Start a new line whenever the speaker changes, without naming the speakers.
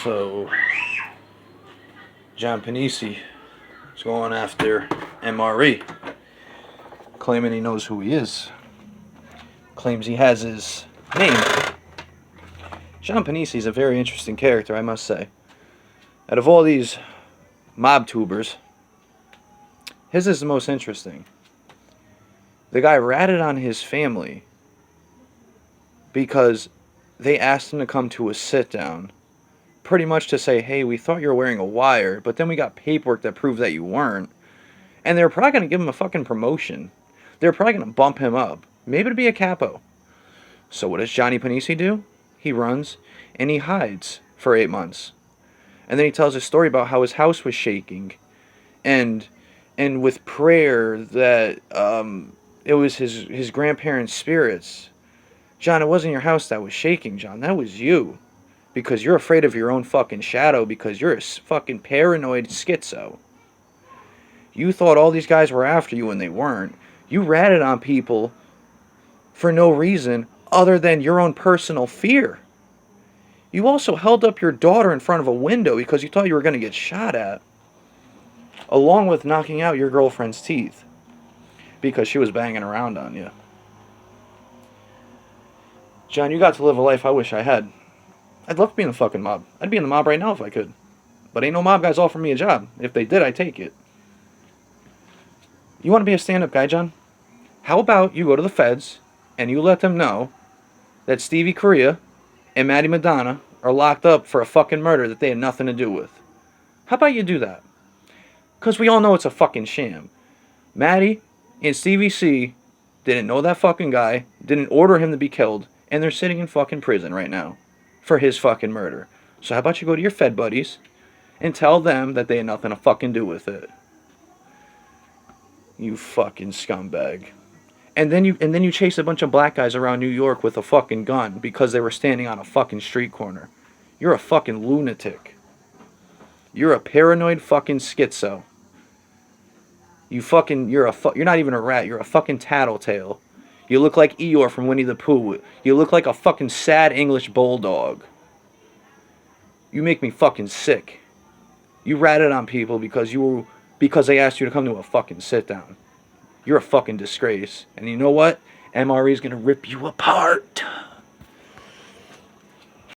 So, John Penisi is going after MRE, claiming he knows who he is. Claims he has his name. John Penisi is a very interesting character, I must say. Out of all these mob tubers, his is the most interesting. The guy ratted on his family because they asked him to come to a sit-down, pretty much to say, hey, we thought you were wearing a wire, but then we got paperwork that proved that you weren't. And they were probably going to give him a fucking promotion. They were probably going to bump him up, maybe to be a capo. So what does Johnny Penisi do? He runs and he hides for 8 months. And then he tells a story about how his house was shaking. And with prayer that it was his grandparents' spirits. John, it wasn't your house that was shaking, John. That was you. Because you're afraid of your own fucking shadow because you're a fucking paranoid skitzo. You thought all these guys were after you when they weren't. You ratted on people for no reason other than your own personal fear. You also held up your daughter in front of a window because you thought you were going to get shot at. Along with knocking out your girlfriend's teeth because she was banging around on you. John, you got to live a life I wish I had. I'd love to be in the fucking mob. I'd be in the mob right now if I could. But ain't no mob guys offering me a job. If they did, I'd take it. You want to be a stand-up guy, John? How about you go to the feds and you let them know that Stevie Correa and Maddie Madonna are locked up for a fucking murder that they had nothing to do with? How about you do that? Because we all know it's a fucking sham. Maddie and Stevie C didn't know that fucking guy, didn't order him to be killed, and they're sitting in fucking prison right now for his fucking murder. So how about you go to your Fed buddies and tell them that they had nothing to fucking do with it? You fucking scumbag. And then you chase a bunch of black guys around New York with a fucking gun because they were standing on a fucking street corner. You're a fucking lunatic. You're a paranoid fucking schizo. You're not even a rat. You're a fucking tattletale. You look like Eeyore from Winnie the Pooh. You look like a fucking sad English bulldog. You make me fucking sick. You ratted on people because they asked you to come to a fucking sit down. You're a fucking disgrace. And you know what? MRE's gonna rip you apart.